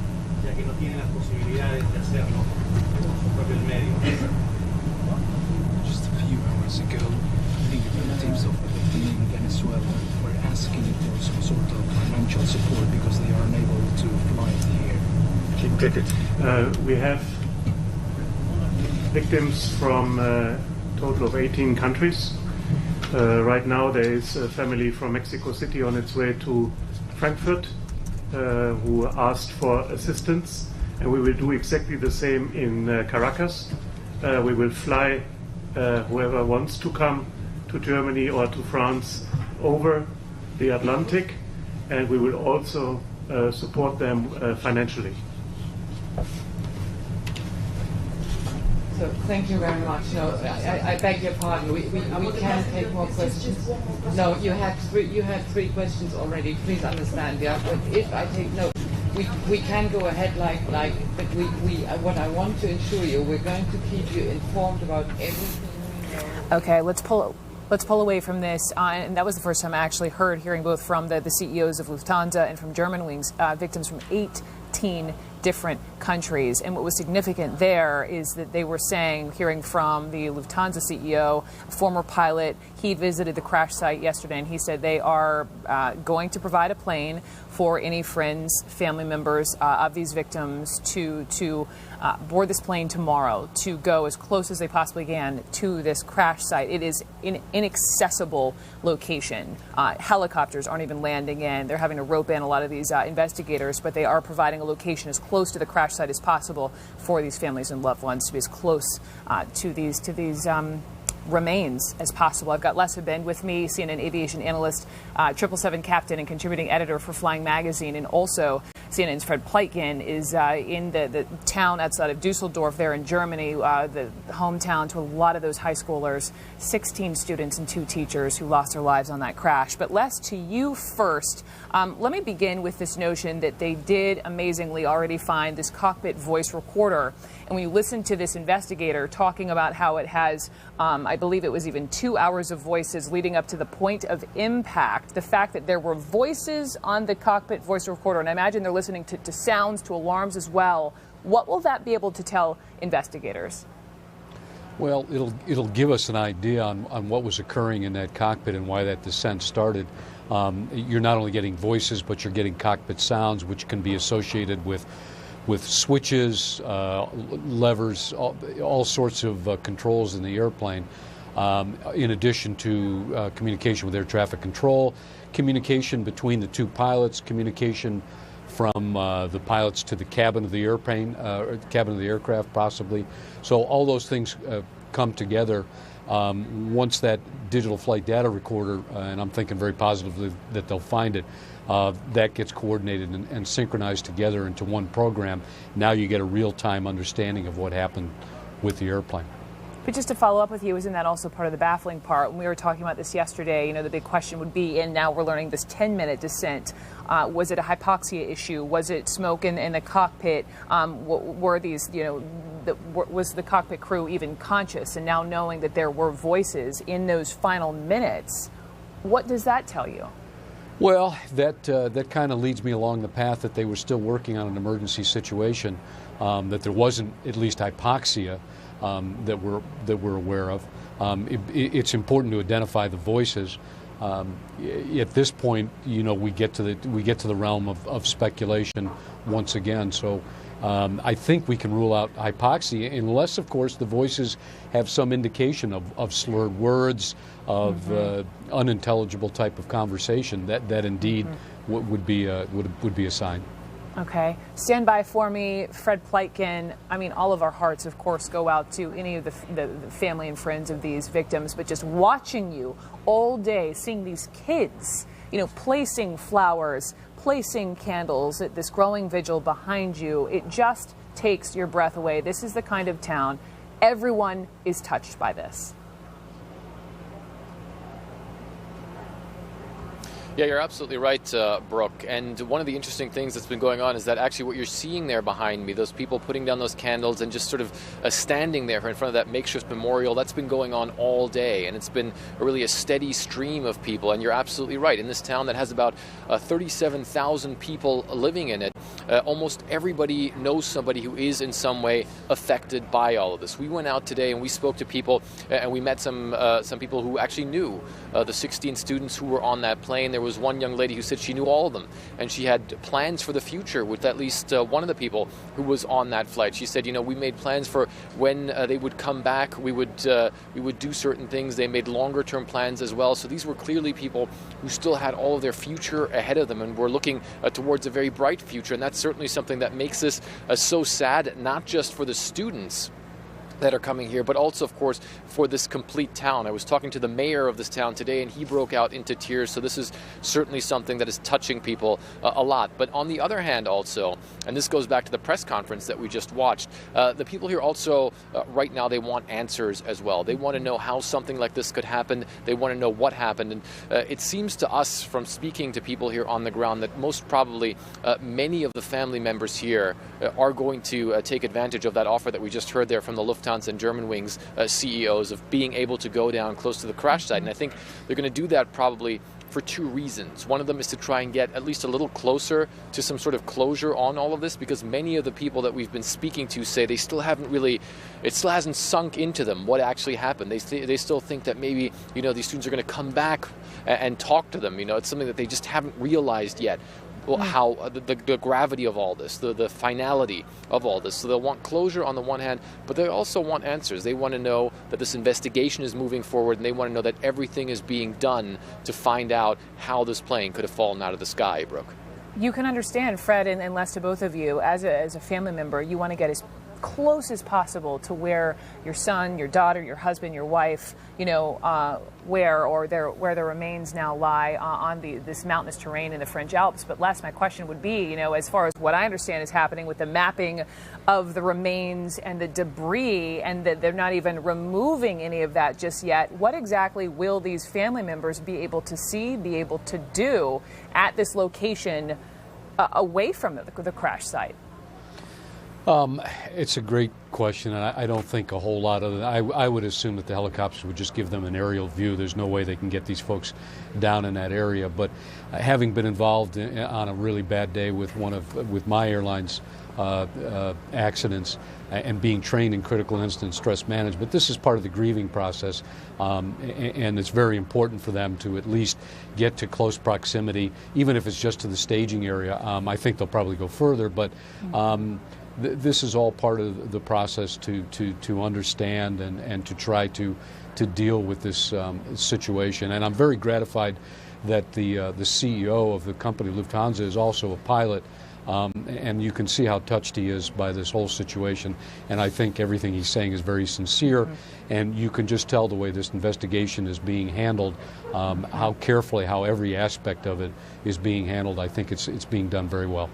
ya que no tienen las posibilidades de hacerlo por sus propios medios. Just a few hours ago, the relatives of the victim in Venezuela were asking for some sort of financial support because they are unable to fly here. Keep ticket. We have victims from total of 18 countries. Right now there is a family from Mexico City on its way to Frankfurt who asked for assistance, and we will do exactly the same in Caracas. We will fly whoever wants to come to Germany or to France over the Atlantic, and we will also support them financially. So thank you very much. No, I beg your pardon. We can take more questions. No, you had 3 questions already. Please understand. Yeah, but if I take no, we can go ahead but we what I want to ensure you, we're going to keep you informed about everything we know. Okay, let's pull away from this. And that was the first time I actually hearing both from the CEOs of Lufthansa and from Germanwings, victims from 18 different countries. And what was significant there is that they were hearing from the Lufthansa CEO, a former pilot, he visited the crash site yesterday, and he said they are going to provide a plane for any friends, family members of these victims to board this plane tomorrow, to go as close as they possibly can to this crash site. It is an inaccessible location. Helicopters aren't even landing in. They're having to rope in a lot of these investigators, but they are providing a location as close to the crash site as possible for these families and loved ones to be as close to these remains as possible. I've got Lessa Bend with me, CNN aviation analyst, 777 captain and contributing editor for Flying Magazine, and also CNN's Fred Pleitgen is in the town outside of Dusseldorf there in Germany, the hometown to a lot of those high schoolers, 16 students and 2 teachers who lost their lives on that crash. But Les, to you first, let me begin with this notion that they did amazingly already find this cockpit voice recorder. And when you listen to this investigator talking about how it has, I believe it was even 2 hours of voices leading up to the point of impact, the fact that there were voices on the cockpit voice recorder, and I imagine they're listening to sounds, to alarms as well. What will that be able to tell investigators? Well, it'll give us an idea on what was occurring in that cockpit and why that descent started. You're not only getting voices, but you're getting cockpit sounds, which can be associated with switches, levers, all sorts of controls in the airplane, in addition to communication with air traffic control, communication between the 2 pilots, communication from the pilots to the cabin of the airplane, or cabin of the aircraft possibly. So all those things come together once that digital flight data recorder, and I'm thinking very positively that they'll find it, that gets coordinated and synchronized together into one program. Now you get a real-time understanding of what happened with the airplane. But just to follow up with you, isn't that also part of the baffling part? When we were talking about this yesterday, the big question would be, and now we're learning this 10-minute descent. Was it a hypoxia issue? Was it smoke in the cockpit? Were these, was the cockpit crew even conscious? And now knowing that there were voices in those final minutes, what does that tell you? Well, that kind of leads me along the path that they were still working on an emergency situation, that there wasn't at least hypoxia that we're aware of. It's important to identify the voices. At this point, we get to the realm of speculation once again. So I think we can rule out hypoxia, unless, of course, the voices have some indication of slurred words, of unintelligible type of conversation. That indeed would be a sign. Okay. Stand by for me, Fred Pleitgen. I mean, all of our hearts, of course, go out to any of the family and friends of these victims, but just watching you all day, seeing these kids, placing flowers, placing candles at this growing vigil behind you, it just takes your breath away. This is the kind of town, everyone is touched by this. Yeah, you're absolutely right, Brooke. And one of the interesting things that's been going on is that actually what you're seeing there behind me, those people putting down those candles and just sort of standing there in front of that makeshift memorial, that's been going on all day. And it's been really a steady stream of people. And you're absolutely right. In this town that has about 37,000 people living in it, almost everybody knows somebody who is in some way affected by all of this. We went out today and we spoke to people and we met some people who actually knew the 16 students who were on that plane. There was one young lady who said she knew all of them, and she had plans for the future with at least one of the people who was on that flight. She said, we made plans for when they would come back. We would do certain things. They made longer-term plans as well. So these were clearly people who still had all of their future ahead of them and were looking towards a very bright future. And that's certainly something that makes this so sad, not just for the students that are coming here, but also, of course, for this complete town. I was talking to the mayor of this town today, and he broke out into tears, so this is certainly something that is touching people a lot. But on the other hand also, and this goes back to the press conference that we just watched, the people here also, right now, they want answers as well. They want to know how something like this could happen. They want to know what happened. And it seems to us, from speaking to people here on the ground, that most probably many of the family members here are going to take advantage of that offer that we just heard there from the Lufthansa and Germanwings CEOs of being able to go down close to the crash site. And I think they're going to do that probably for two reasons. One of them is to try and get at least a little closer to some sort of closure on all of this, because many of the people that we've been speaking to say they still haven't really, it still hasn't sunk into them what actually happened. They still think that maybe, these students are going to come back and talk to them. It's something that they just haven't realized yet. Well, how the gravity of all this, the finality of all this. So they'll want closure on the one hand, but they also want answers. They want to know that this investigation is moving forward, and they want to know that everything is being done to find out how this plane could have fallen out of the sky, Brooke. You can understand, Fred, and Les, to both of you, as a family member, you want to get as close as possible to where your son, your daughter, your husband, your wife, where their remains now lie on this mountainous terrain in the French Alps. But Les, my question would be, as far as what I understand is happening with the mapping of the remains and the debris, and that they're not even removing any of that just yet, what exactly will these family members be able to see, be able to do at this location away from the crash site? It's a great question, and I don't think a whole lot of it. I would assume that the helicopters would just give them an aerial view. There's no way they can get these folks down in that area. But having been involved on a really bad day with with my airline's accidents and being trained in critical incident stress management, this is part of the grieving process, and it's very important for them to at least get to close proximity, even if it's just to the staging area. I think they'll probably go further, but this is all part of the process to understand and to try to deal with this situation. And I'm very gratified that the CEO of the company, Lufthansa, is also a pilot. And you can see how touched he is by this whole situation. And I think everything he's saying is very sincere. And you can just tell the way this investigation is being handled, how carefully, how every aspect of it is being handled. I think it's being done very well.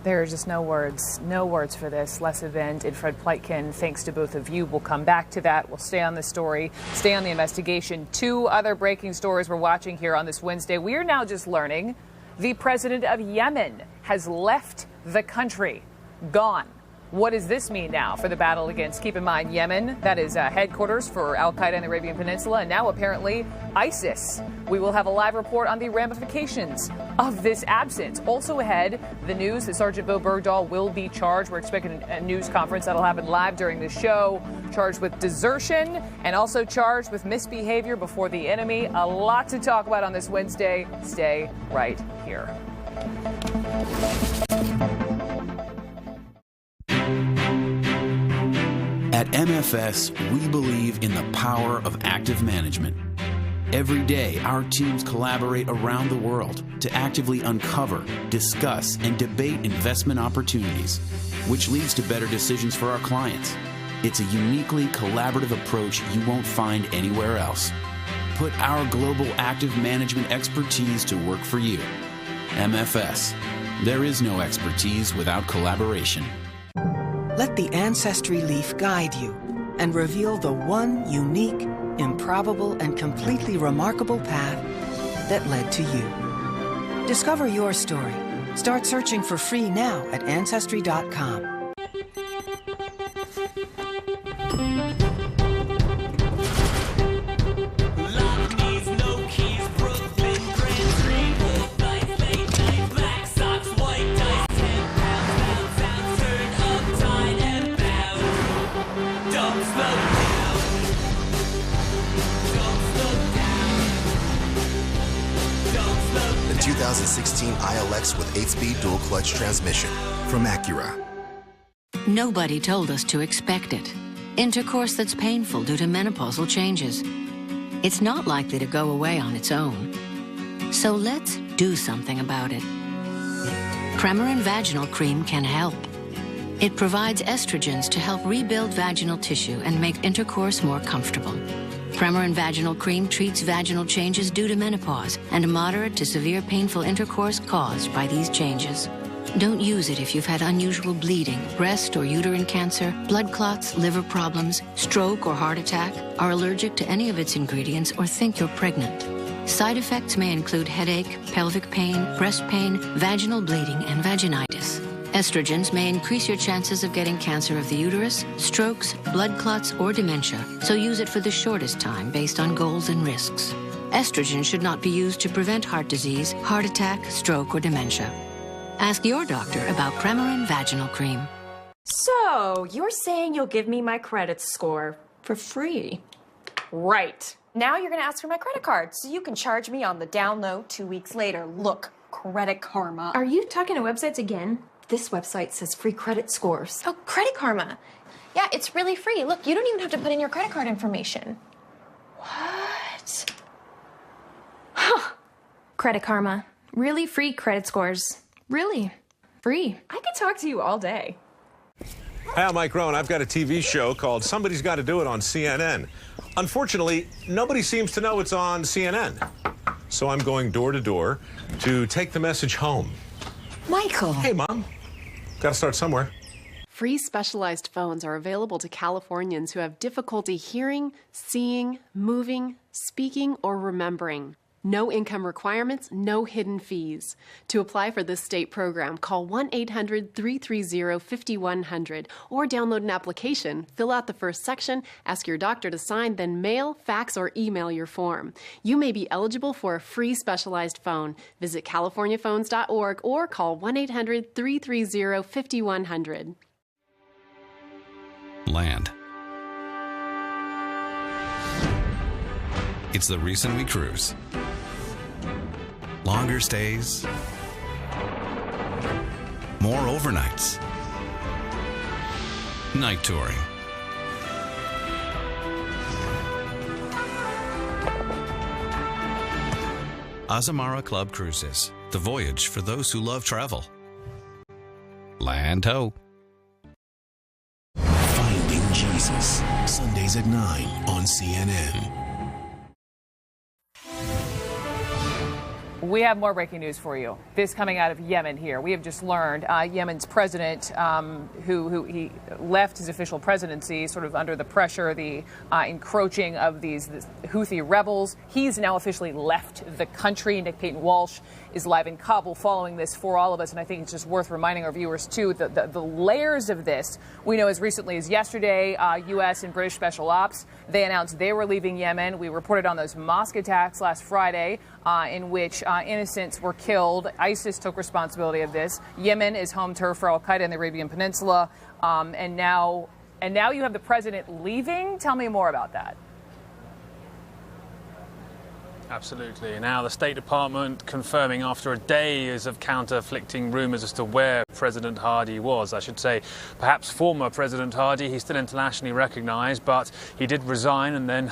There are just no words for this. Les Event and Fred Pleitkin, thanks to both of you. We'll come back to that. We'll stay on the story, stay on the investigation. 2 other breaking stories we're watching here on this Wednesday. We are now just learning the president of Yemen has left the country, gone. What does this mean now for the battle against, keep in mind, Yemen? That is headquarters for al-Qaeda in the Arabian Peninsula, and now apparently ISIS. We will have a live report on the ramifications of this absence. Also ahead, the news that Sergeant Bo Bergdahl will be charged. We're expecting a news conference that'll happen live during the show. Charged with desertion and also charged with misbehavior before the enemy. A lot to talk about on this Wednesday. Stay right here. At MFS, we believe in the power of active management. Every day, our teams collaborate around the world to actively uncover, discuss, and debate investment opportunities, which leads to better decisions for our clients. It's a uniquely collaborative approach you won't find anywhere else. Put our global active management expertise to work for you. MFS. There is no expertise without collaboration. Let the Ancestry leaf guide you and reveal the one unique, improbable, and completely remarkable path that led to you. Discover your story. Start searching for free now at Ancestry.com. The 2016 ILX with 8-speed dual clutch transmission from Acura. Nobody told us to expect it. Intercourse that's painful due to menopausal changes. It's not likely to go away on its own. So let's do something about it. Premarin Vaginal Cream can help. It provides estrogens to help rebuild vaginal tissue and make intercourse more comfortable. Premarin Vaginal Cream treats vaginal changes due to menopause and moderate to severe painful intercourse caused by these changes. Don't use it if you've had unusual bleeding, breast or uterine cancer, blood clots, liver problems, stroke or heart attack, are allergic to any of its ingredients, or think you're pregnant. Side effects may include headache, pelvic pain, breast pain, vaginal bleeding, and vaginitis. Estrogens may increase your chances of getting cancer of the uterus, strokes, blood clots, or dementia, so use it for the shortest time based on goals and risks. Estrogen should not be used to prevent heart disease, heart attack, stroke, or dementia. Ask your doctor about Premarin Vaginal Cream. So, you're saying you'll give me my credit score for free? Right. Now you're going to ask for my credit card so you can charge me on the down low 2 weeks later. Look, Credit Karma. Are you talking to websites again? This website says free credit scores. Oh, Credit Karma. Yeah, it's really free. Look, you don't even have to put in your credit card information. What? Huh. Credit Karma. Really free credit scores. Really. Free. I could talk to you all day. Hi, I'm Mike Rohn. I've got a TV show called Somebody's Got to Do It on CNN. Unfortunately, nobody seems to know it's on CNN. So I'm going door to door to take the message home. Michael. Hey, Mom. Got to start somewhere. Free specialized phones are available to Californians who have difficulty hearing, seeing, moving, speaking, or remembering. No income requirements, no hidden fees. To apply for this state program, call 1-800-330-5100 or download an application, fill out the first section, ask your doctor to sign, then mail, fax, or email your form. You may be eligible for a free specialized phone. Visit californiaphones.org or call 1-800-330-5100. Land. It's the reason we cruise. Longer stays, more overnights, night touring. Azamara Club Cruises, the voyage for those who love travel. Land ho! Finding Jesus, Sundays at 9 on CNN. We have more breaking news for you. This coming out of Yemen here. We have just learned Yemen's president, who he left his official presidency sort of under the pressure, the encroaching of these Houthi rebels. He's now officially left the country. Nick Payton Walsh is live in Kabul following this for all of us. And I think it's just worth reminding our viewers, too, the layers of this. We know as recently as yesterday, U.S. and British Special Ops, they announced they were leaving Yemen. We reported on those mosque attacks last Friday in which innocents were killed. ISIS took responsibility of this. Yemen is home turf for al-Qaeda in the Arabian Peninsula. And now you have the president leaving. Tell me more about that. Absolutely. Now the State Department confirming after a days of counter-afflicting rumours as to where President Hadi was. I should say perhaps former President Hadi. He's still internationally recognised, but he did resign and then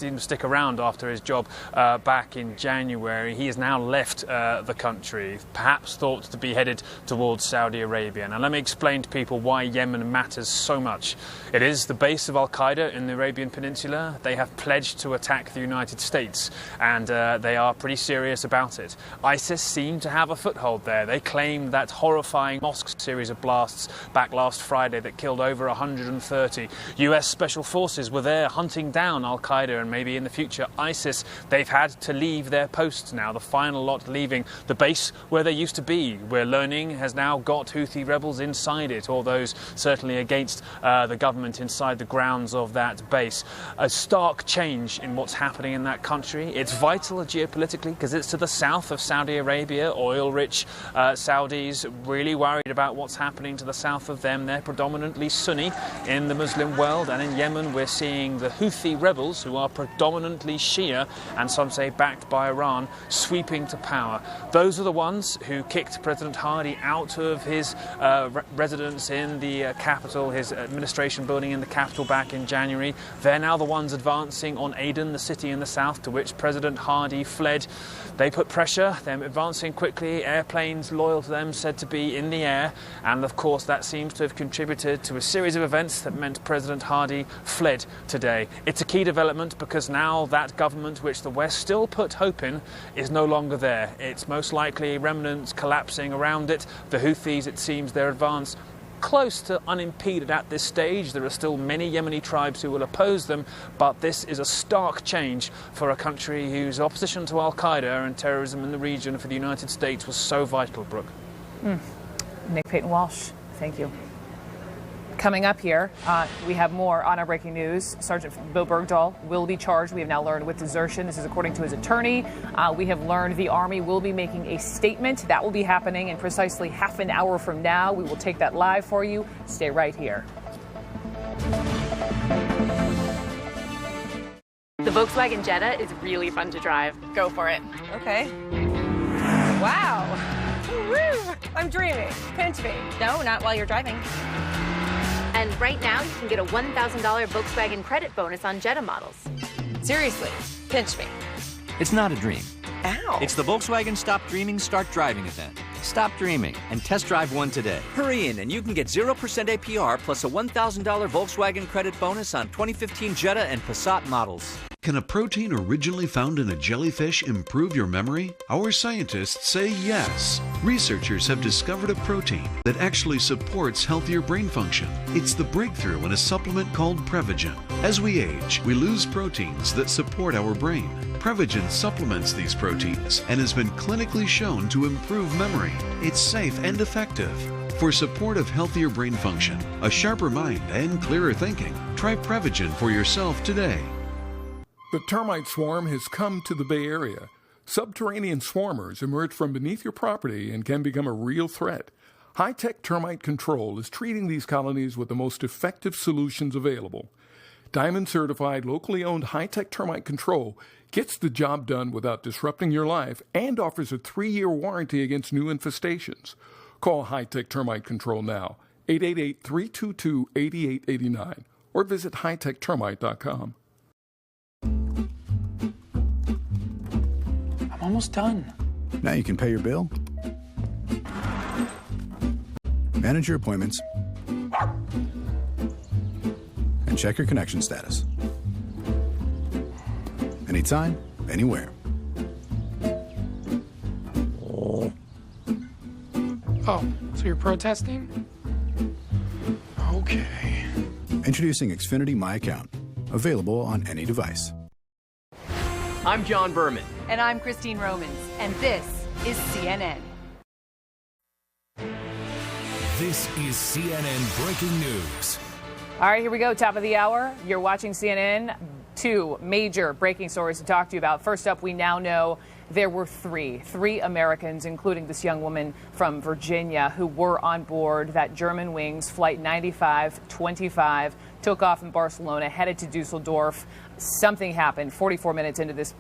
didn't stick around after his job back in January. He has now left the country, perhaps thought to be headed towards Saudi Arabia. Now let me explain to people why Yemen matters so much. It is the base of al-Qaeda in the Arabian Peninsula. They have pledged to attack the United States, and they are pretty serious about it. ISIS seem to have a foothold there. They claim that horrifying mosque series of blasts back last Friday that killed over 130. US Special Forces were there hunting down al-Qaeda and maybe in the future ISIS. They've had to leave their posts now, the final lot leaving the base where they used to be. We're learning has now got Houthi rebels inside it, or those certainly against the government inside the grounds of that base. A stark change in what's happening in that country. It's vital geopolitically because it's to the south of Saudi Arabia, oil-rich Saudis really worried about what's happening to the south of them. They're predominantly Sunni in the Muslim world, and in Yemen we're seeing the Houthi rebels, who are predominantly Shia and some say backed by Iran, sweeping to power. Those are the ones who kicked President Hadi out of his residence in the capital, his administration building in the capital back in January. They're now the ones advancing on Aden, the city in the south to which President Hadi fled. They put pressure, they're advancing quickly, airplanes loyal to them said to be in the air, and of course that seems to have contributed to a series of events that meant President Hadi fled today. It's a key development because now that government, which the West still put hope in, is no longer there. It's most likely remnants collapsing around it. The Houthis, it seems, their advance close to unimpeded at this stage. There are still many Yemeni tribes who will oppose them, but this is a stark change for a country whose opposition to al-Qaeda and terrorism in the region for the United States was so vital, Brooke. Nick Payton Walsh, thank you. Coming up here, we have more on our breaking news. Sergeant Bill Bergdahl will be charged, we have now learned, with desertion. This is according to his attorney. We have learned the Army will be making a statement. That will be happening in precisely half an hour from now. We will take that live for you. Stay right here. The Volkswagen Jetta is really fun to drive. Go for it. Okay. Wow. Woo! I'm dreaming. Pinch me. No, not while you're driving. And right now, you can get a $1,000 Volkswagen credit bonus on Jetta models. Seriously, pinch me. It's not a dream. Ow. It's the Volkswagen Stop Dreaming, Start Driving event. Stop dreaming and test drive one today. Hurry in and you can get 0% APR plus a $1,000 Volkswagen credit bonus on 2015 Jetta and Passat models. Can a protein originally found in a jellyfish improve your memory? Our scientists say yes. Researchers have discovered a protein that actually supports healthier brain function. It's the breakthrough in a supplement called Prevagen. As we age, we lose proteins that support our brain. Prevagen supplements these proteins and has been clinically shown to improve memory. It's safe and effective. For support of healthier brain function, a sharper mind, and clearer thinking, try Prevagen for yourself today. The termite swarm has come to the Bay Area. Subterranean swarmers emerge from beneath your property and can become a real threat. High-tech termite control is treating these colonies with the most effective solutions available. Diamond-certified, locally owned high-tech termite control gets the job done without disrupting your life and offers a 3-year warranty against new infestations. Call High-Tech Termite Control now, 888-322-8889, or visit hightechtermite.com. I'm almost done. Now you can pay your bill, manage your appointments, and check your connection status. Anytime, anywhere. Oh, so you're protesting? Okay. Introducing Xfinity My Account. Available on any device. I'm John Berman. And I'm Christine Romans. And this is CNN. This is CNN Breaking News. All right, here we go. Top of the hour. You're watching CNN. Two major breaking stories to talk to you about. First up, we now know there were three Americans, including this young woman from Virginia, who were on board that Germanwings Flight 9525, took off in Barcelona, headed to Dusseldorf. Something happened 44 minutes into this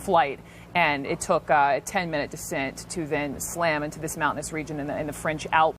flight, and it took a 10-minute descent to then slam into this mountainous region in the French Alps.